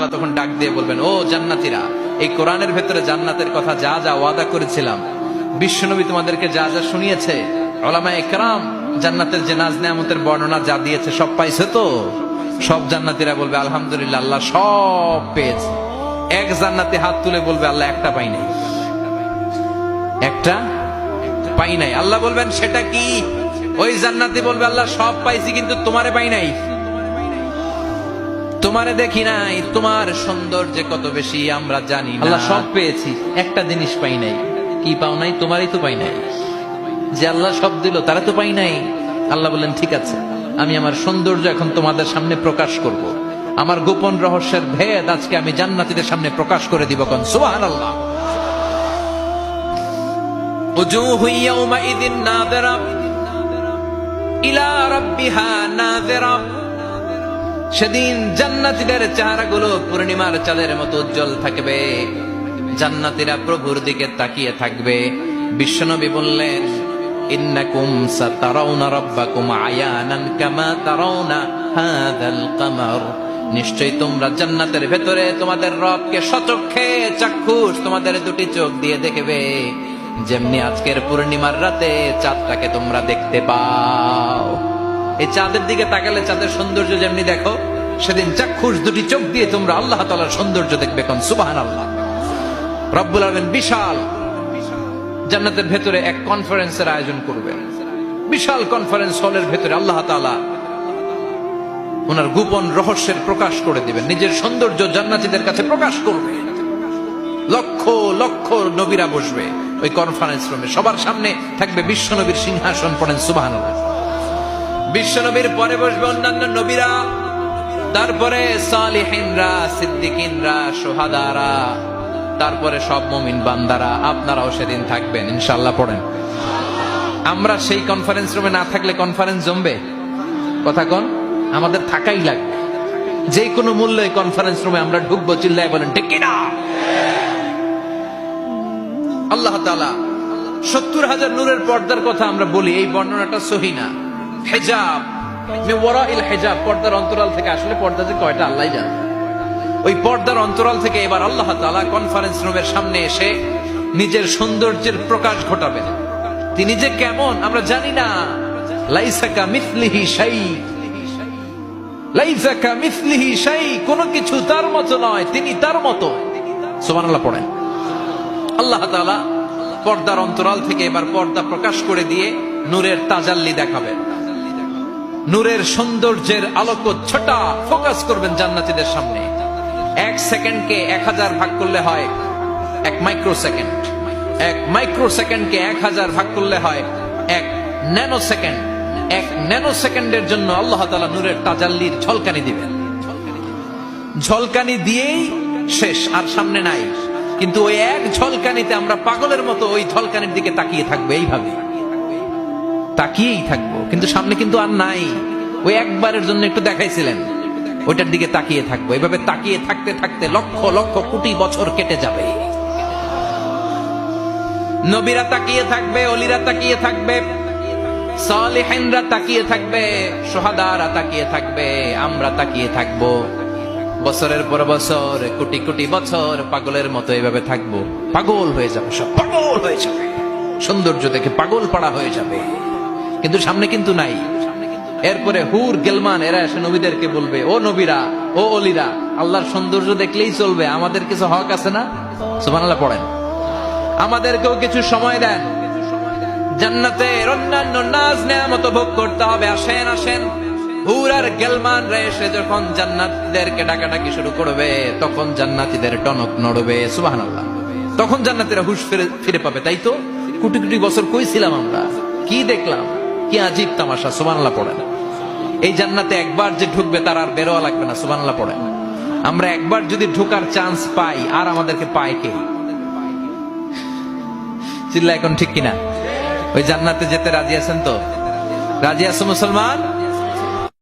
তাআলা তখন ডাক দিয়ে বলবেন, ও জান্নাতীরা, এই কোরআনের ভেতরে জান্নাতের কথা যা যা ওয়াদা করেছিলাম, বিশ্বনবী তোমাদেরকে যা যা শুনিয়েছে, উলামায়ে কেরাম জান্নাতের যে নাজ নেয়ামতের বর্ণনা যা দিয়েছে সব পাইছে তো? সব জান্নাতীরা বলবে আলহামদুলিল্লাহ, আল্লাহ সব পেয়েছে। এক জান্নাতি হাত তুলে বলবে, আল্লাহ একটা পাই নাই, একটা পাই নাই। আল্লাহ বলবেন, সেটা কি? ওই জান্নাতি বলবে, আল্লাহ সব পাইছি কিন্তু তোমারে পাই নাই, তোমারে দেখি নাই, তোমার সৌন্দর্য কত বেশি আমরা জানি না। আল্লাহ সব পেয়েছি, একটা জিনিস পাই নাই। কি পাও নাই? তোমারই তো পাই নাই। যে আল্লাহ সব দিল তারা তো পাই নাই। আল্লাহ বললেন, ঠিক আছে, আমি আমার সৌন্দর্য এখন তোমাদের সামনে প্রকাশ করব। আমার গোপন রহস্যের ভেদ আজকে আমি জান্নাতীদের সামনে প্রকাশ করে দিব। কোন সুবহানাল্লাহ। উজুহু ইয়াউমাইযিন নাযিরা ইলা রাব্বিহা নাযিরা। সেদিন জান্নাতীদের চেহারাগুলো পূর্ণিমার চাঁদের মতো উজ্জ্বল থাকবে। জান্নাতীরা প্রভুর দিকে তাকিয়ে থাকবে। বিশ্বনবী বললেন, ইন্নাকুম সাতারাউনা রাব্বাকুম আয়ানান কামা তারাউনা হাযাল কামার। নিশ্চয়ই তোমরা জান্নাতের ভেতরে তোমাদের রবকে সচক্ষে চাক্ষুষ তোমাদের দুটি চোখ দিয়ে দেখবে, যেমনি আজকের পূর্ণিমার রাতে চাঁদটাকে তোমরা দেখতে পাও। এই চাঁদের দিকে তাকালে চাঁদের সৌন্দর্য যেমনি দেখো, সেদিন চাক্ষুষ দুটি চোখ দিয়ে তোমরা আল্লাহ তাআলার সৌন্দর্য দেখবে। কোন সুবহানাল্লাহ। রব্বুল আলামিন বিশাল জান্নাতের ভেতরে এক কনফারেন্সের আয়োজন করবেন। বিশাল কনফারেন্স হলের ভেতরে আল্লাহ তাআলা ওনার গোপন রহস্যের প্রকাশ করে দিবেন, নিজের সৌন্দর্য জান্নাতীদের কাছে প্রকাশ করবে। লক্ষ লক্ষ নবীরা বসবে ওই কনফারেন্স রুমে। সবার সামনে থাকবে বিশ্বনবীর সিংহাসন। পড়েন সুবহানাল্লাহ। বিশ্বনবীর পরে বসবে অন্যান্য নবীরা, তারপরে সালিহিনরা, সিদ্দিকিনরা, শুহাদারা, তারপরে সব মুমিন বান্দারা। আপনারাও সেদিন থাকবেন ইনশাআল্লাহ। পড়েন। আমরা সেই কনফারেন্স রুমে না থাকলে কনফারেন্স জমবে? কথা কোন? আমাদের থাকাই লাগবে। যে কোনো মূল্যে কনফারেন্স রুমে আমরা ঢুকবো। চিল্লায় বলেন ঠিক কিনা? আল্লাহ তাআলা ৭০,০০০ নূরের পর্দার কথা আমরা বলি, এই বর্ণনাটা সহিহ না। হিজাব মে ওয়ারাইল হিজাব, পর্দার অন্তরাল থেকে। আসলে পর্দা যে কয়টা আল্লাহই জানে। ওই পর্দার অন্তরাল থেকে এবার আল্লাহ তাআলা কনফারেন্স রুমের সামনে এসে নিজের সৌন্দর্যের প্রকাশ ঘটাবেন। তিনি যে কেমন আমরা জানি না। লাইসা কামিসলিহি শাই, লাইসা কামিসলিহি শাই, কোনো কিছু তার মতো নয়, তিনি তার মতো। সুবহানাল্লাহ। পড়েন। আল্লাহ তাআলা পর্দার অন্তরাল থেকে এবার পর্দা প্রকাশ করে দিয়ে নূরের তাজাল্লি দেখাবেন। নূরের সৌন্দর্যের আলোকচ্ছটা ফোকাস করবেন জান্নাতীদের সামনে। এক সেকেন্ডকে ১০০০ ভাগ করলে হয় ১ মাইক্রো সেকেন্ড। ১ মাইক্রো সেকেন্ডকে ১০০০ ভাগ করলে হয় ১ ন্যানো সেকেন্ড। ১ ন্যানো সেকেন্ডের জন্য আল্লাহ তাআলা নূরের তাজাল্লির ঝলকানি দিবেন। ঝলকানি দিয়েই শেষ, আর সামনে নাই। কিন্তু ওই এক ঝলকানিতে আমরা পাগলের মতো ওই ঝলকানির দিকে তাকিয়ে থাকবো, এইভাবে তাকিয়েই থাকবো। কিন্তু সামনে কিন্তু আর নাই। ওই একবারের জন্য একটু দেখাইছিলেন, ওইটার দিকে তাকিয়ে থাকবো। এইভাবে তাকিয়ে থাকতে থাকতে লক্ষ লক্ষ কোটি বছর কেটে যাবে। নবীরা তাকিয়ে থাকবে, ওলিরা তাকিয়ে থাকবে, সালিহিনরা তাকিয়ে থাকবে, শুহাদারা তাকিয়ে থাকবে, আমরা তাকিয়ে থাকবো। বছরের পর বছর, কোটি কোটি বছর পাগলের মতো এইভাবে থাকবো। পাগল হয়ে যাবে, সব পাগল হয়ে যাবে, সৌন্দর্য দেখে পাগল পাড়া হয়ে যাবে। কিন্তু সামনে কিন্তু নাই। এরপরে হুর গেলমান এরা এসে নবীদেরকে বলবে, ও নবীরা, ও অলিরা, আল্লাহর সৌন্দর্য দেখলেই চলবে, আমাদের কিছু হক আছে না? সুবহানাল্লাহ। পড়েন। আমাদেরকেও কিছু সময় দেন, জান্নাতের অন্যান্য নাজ নেয়ামত ভোগ করতে হবে। আসেন আসেন। হুর আর গেলমান রা এসে যখন জান্নাতীদেরকে ডাকাডাকি শুরু করবে, তখন জান্নাতীদের টনক নড়বে। সুবহানাল্লাহ। তখন জান্নাতীরা হুঁশ ফিরে পাবে। তাই তো কোটি কোটি বছর কই ছিলাম আমরা? কি দেখলাম? কি আজীব তামাশা। সুবহানাল্লাহ। পড়েন। এই জান্নাতে একবার যে ঢুকবে তার আর বেরোয়া লাগবে না। সুবহানাল্লাহ। পড়েন। আমরা একবার যদি ঢোকার চান্স পাই, আর আমাদেরকে পায় কে? চিল্লা এখন ঠিক কিনা? ওই জান্নাতে যেতে রাজি আছেন তো? রাজি আছো মুসলমান?